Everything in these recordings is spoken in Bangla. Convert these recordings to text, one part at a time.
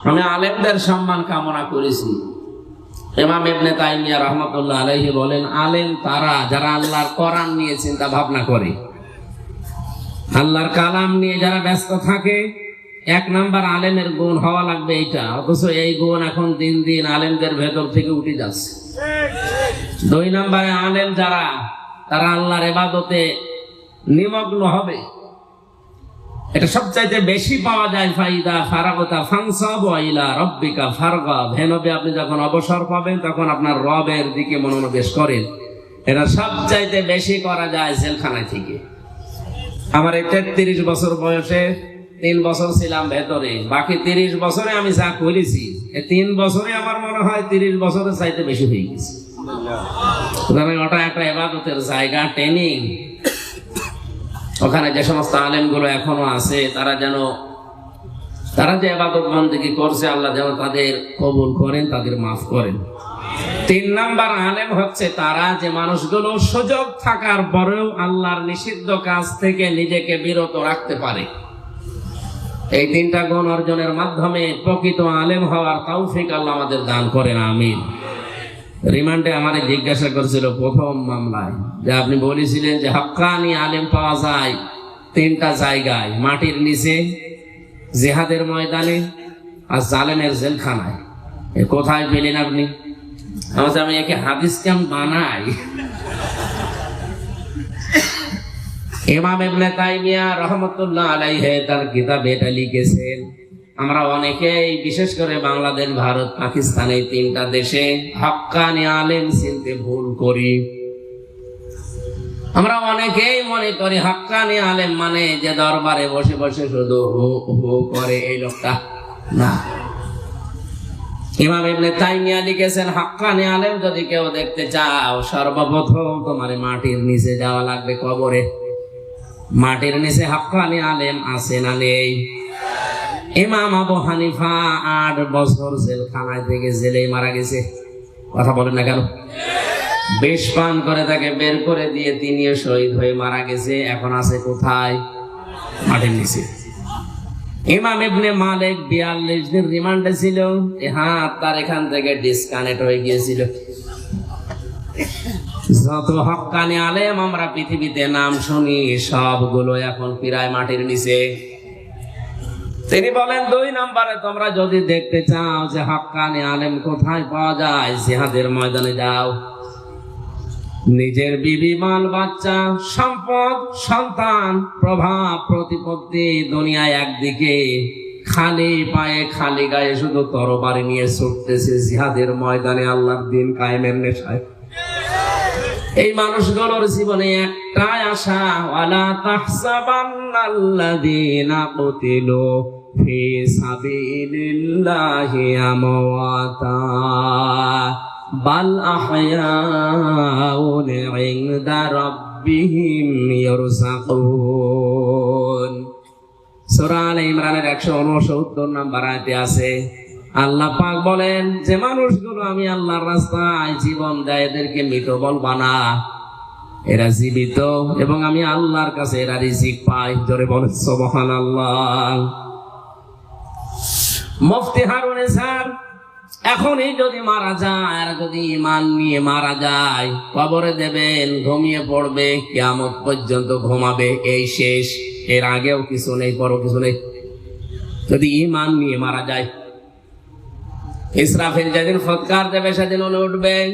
আমি আলেমদের সম্মান কামনা করেছি। ইমাম ইবনে তাইমিয়া রাহমাতুল্লাহ আলাইহি বলেন, আলেম তারা যারা আল্লাহর কোরআন নিয়ে চিন্তা ভাবনা করে, আল্লাহর কালাম নিয়ে যারা ব্যস্ত থাকে। এক নাম্বার আলেমের গুণ হওয়া লাগবে এইটা, অথচ এই গুণ এখন দিন দিন আলেমদের ভেতর থেকে উঠে যাচ্ছে। দুই নাম্বারে আলেম যারা, তারা আল্লাহর ইবাদতে নিমগ্ন হবে। এটা সবচাইতে বেশি পাওয়া যায় ফাইদা ফারাগতা ফানসাব ওয়া ইলা রাব্বিকা ফারগাব। হে নবী, আপনি যখন অবসর পাবেন তখন আপনার রবের দিকে মনোনিবেশ করেন। এটা সবচাইতে বেশি করা যায় জেলখানা থেকে। আমার এই 33 বছর বয়সে 3 বছর ছিলাম ভেতরে, বাকি 30 বছরে আমি যা করেছি, এই 3 বছরে আমার মনে হয় 30 বছরের চাইতে বেশি হয়ে গেছে। ওটা একটা ইবাদতের জায়গা, ট্রেনিং। ওখানে যে সমস্ত আলেম গুলো এখনো আছে, তারা যে ইবাদত বন্দেগী করছে, আল্লাহ যেন তাদের কবুল করেন, তাদের মাফ করেন। 3 নাম্বার আলেম হচ্ছে তারা যে মানুষগুলো সুযোগ থাকার পরেও আল্লাহর নিষিদ্ধ কাজ থেকে নিজেকে বিরত রাখতে পারে। এই 3টা গুণ অর্জনের মাধ্যমে প্রকৃত আলেম হওয়ার তৌফিক আল্লাহ আমাদের দান করেন, আমিন। রিমান্ডে আমাদের জিজ্ঞাসা করছিল প্রথম মামলায় যে আপনি বলেছিলেন যে হক্কানি আলেম পাওয়া যায় 3টা জায়গায়, মাটির নিচে, জিহাদের ময়দানে, আর জালেমের জেলখানায়। কোথায় পেলেন আপনি? আমি একে হাদিস কেন বানাই? ইমাম ইবনে তাইমিয়া রাহমাতুল্লাহ আলাইহি তার কিতাবে এটা লিখেছেন। আমরা অনেকেই, বিশেষ করে বাংলাদেশ, ভারত, পাকিস্তান, এই 3টা দেশে হক্কানি আলেম চিনতে ভুল করি। আমরা অনেকেই মনে করি হক্কানি আলেম মানে যে দরবারে বসে বসে শুধু হু হু করে এই লোকটা না। ইমাম ইবনে তাইমিয়া লিখেছেন, হক্কানি আলেম যদি কেউ দেখতে চাও, সর্বপ্রথম তোমার মাটির নিচে যাওয়া লাগবে, কবরে। মাটির নিচে হক্কানি আলেম আছে না নেই? ইমাম আবু হানিফা 8 বছর জেলখানায় থেকে জেলেই মারা গেছে। কথা বলেন না কেন? বিষ পান করে তাকে বের করে দিয়ে তিনিও শহীদ হয়ে মারা গেছে। এখন আছে কোথায়? মাটির নিচে। ইমাম ইবনে মালিক 42 দিন রিমান্ডে ছিল। হাত তার এখান থেকে ডিসকানেক্ট হয়ে গিয়েছিল। যত হক্কানি আলেম আমরা পৃথিবীতে নাম শুনি, সবগুলো এখন প্রায় মাটির নিচে। তিনি বলেন, 2 নম্বরে তোমরা যদি দেখতে চাও যে হক্কানি আলেম কোথায় পাওয়া যায়, জিহাদের ময়দানে যাও। নিজের বিবি, মাল, বাচ্চা, সম্পদ, সন্তান, প্রভাব, প্রতিপত্তি দুনিয়ায় একদিকে, খালি পায়ে খালি গায়ে শুধু তরবারি নিয়ে ছুটতেছে জিহাদের ময়দানে আল্লাহর দ্বীন কায়েমের নেশায়। এই মানুষগুলোর জীবনে একটাই আশা, ওয়ালা তাহসাবান্নাল্লাযীনা কুতিলু ফি সাবিলিল্লাহি আমওয়াতা বাল আহয়াউন ইনদা রাব্বিহিম ইয়ারযাকুন। সূরা আলে ইমরানের 169 নম্বর আয়াতে আছে, আল্লাহ পাক বলেন যে মানুষগুলো আমি আল্লাহর রাস্তায় জীবন দেয়, এদেরকে মৃত বলবা না, এরা জীবিত, এবং আমি আল্লাহর কাছে এরা রিজিক পায়। জোরে বলেন সুবহানাল্লাহ। মুফতি হারুন স্যার এখনই যদি মারা যায়, আর যদি ঈমান নিয়ে মারা যায়, কবরে দেবেন, ঘুমিয়ে পড়বে, কিয়ামত পর্যন্ত ঘুমাবে, এই শেষ। এর আগেও কিছু নেই, পরও কিছু নেই। যদি ঈমান নিয়ে মারা যায়, ইসরাফিল যেদিন ফৎকার দেবে সেদিন উনি উঠবেন।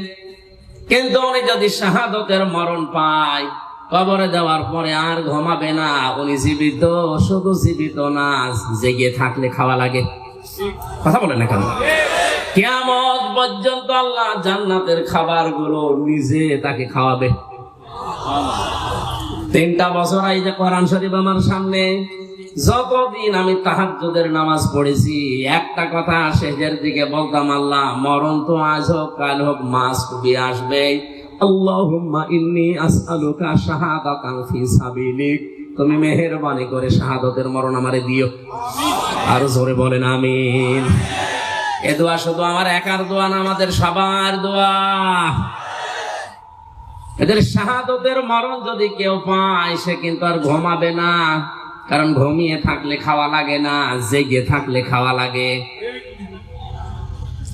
কিন্তু উনি যদি শাহাদতের মরণ পায়, কবরে যাওয়ার পরে আর ঘুমাবে না, উনি জীবিত। শুধু জীবিত না, জেগে থাকলে খাওয়া লাগে। কথা বলেন না কেন? কিয়ামত পর্যন্ত আল্লাহ জান্নাতের খাবার গুলো নিজে তাকে খাওয়াবে। 3টা বছর এই যে কোরআন শরীফ আমার সামনে, যতদিন আমি তাহাজ্জুদের নামাজ পড়েছি, একটা কথা শেষের দিকে বলতাম, আল্লাহ মরণ তো আজ হোক কাল হোক, মাস্ট বি আসবে। আল্লাহুম্মা ইন্নী আসআলুকা শাহাদাতান ফি সাবিলিক, তুমি মেহেরবানি করে শাহাদতের মরণ আমারে দিও। আর জোরে বলেন আমিন। এ দোয়া শুধু আমার একার দোয়া না, আমাদের সবার দোয়া। এদের শাহাদতের মরণ যদি কেউ পায়, সে কিন্তু আর ঘুমাবে না, কারণ ঘুমিয়ে থাকলে খাওয়া লাগে না, জেগে থাকলে খাওয়া লাগে।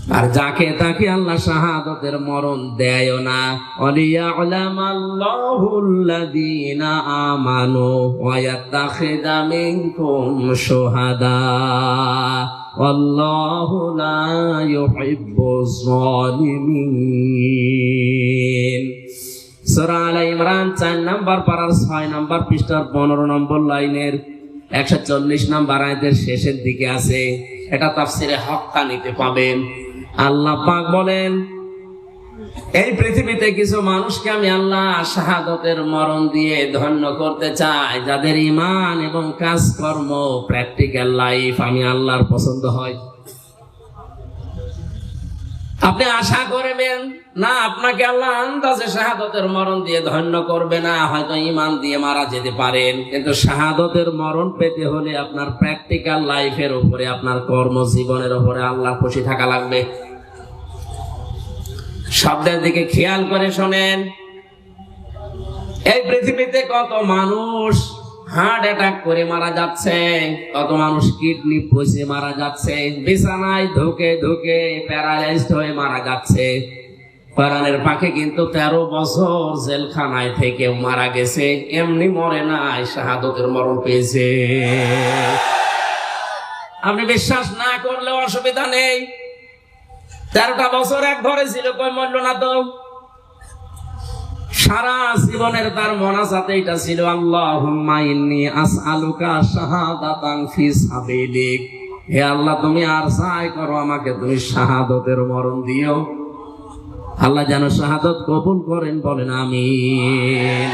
আর যাকে তাকে আল্লাহ শাহাদতের মরণ দেয় না। ওয়ালিয়ালামাল্লাহুল্লাযীনা আমানু ওয়া ইয়াত্তাখিযা মিনকুম শুহাদা ওয়াল্লাহু লা ইউহিব্বুয যালিমিন। সূরা আলে ইমরান 4 নম্বর পারার 6 নম্বর পৃষ্ঠার 15 নম্বর লাইনের 140 নম্বর আয়াতের শেষের দিকে আছে। এটা তাফসিরে হক্কানিতে পাবেন। আল্লাহ পাক বলেন, এই পৃথিবীতে কিছু মানুষকে আমি আল্লাহ শাহাদতের মরণ দিয়ে ধন্য করতে চাই, যাদের ঈমান এবং কাজকর্ম প্র্যাকটিক্যাল লাইফ আমি আল্লাহর পছন্দ হয়। আপনি আশা করবেন না আপনাকে আল্লাহ আন্দাজে শাহাদতের মরণ দিয়ে ধন্য করবে না, হয়তো ঈমান দিয়ে মারা যেতে পারেন, কিন্তু শাহাদতের মরণ পেতে হলে আপনার প্র্যাকটিক্যাল লাইফের উপরে, আপনার কর্মজীবনের উপরে আল্লাহ খুশি থাকা লাগবে। শব্দের দিকে খেয়াল করে শোনেন। এই পৃথিবীতে কত মানুষ হার্ট অ্যাটাক করে মারা যাচ্ছে, কত মানুষ কিডনি পচে মারা যাচ্ছে, বিছানায় ধুকে ধুকে প্যারালাইজড হয়ে মারা যাচ্ছে। কোরআনের পাখি কিন্তু 13 বছর জেলখানায় থেকেও মারা গেছে, এমনি মরে নাই, শাহাদতের মরণ পেয়েছে। আপনি বিশ্বাস না করলে অসুবিধা নেই। 13টা বছর এক ঘরে ছিল, কই মরল না তো। সারা জীবনের তার মোনাজাতে এটা ছিল, আল্লাহুম্মা ইন্নী আসআলুকা শাহাদাতান ফি সাবিলিক। হে আল্লাহ, তুমি আর যাই করো আমাকে তুমি শাহাদতের মরণ দিও। আল্লাহ যেন শাহাদত কবুল করেন, বলেন আমিন।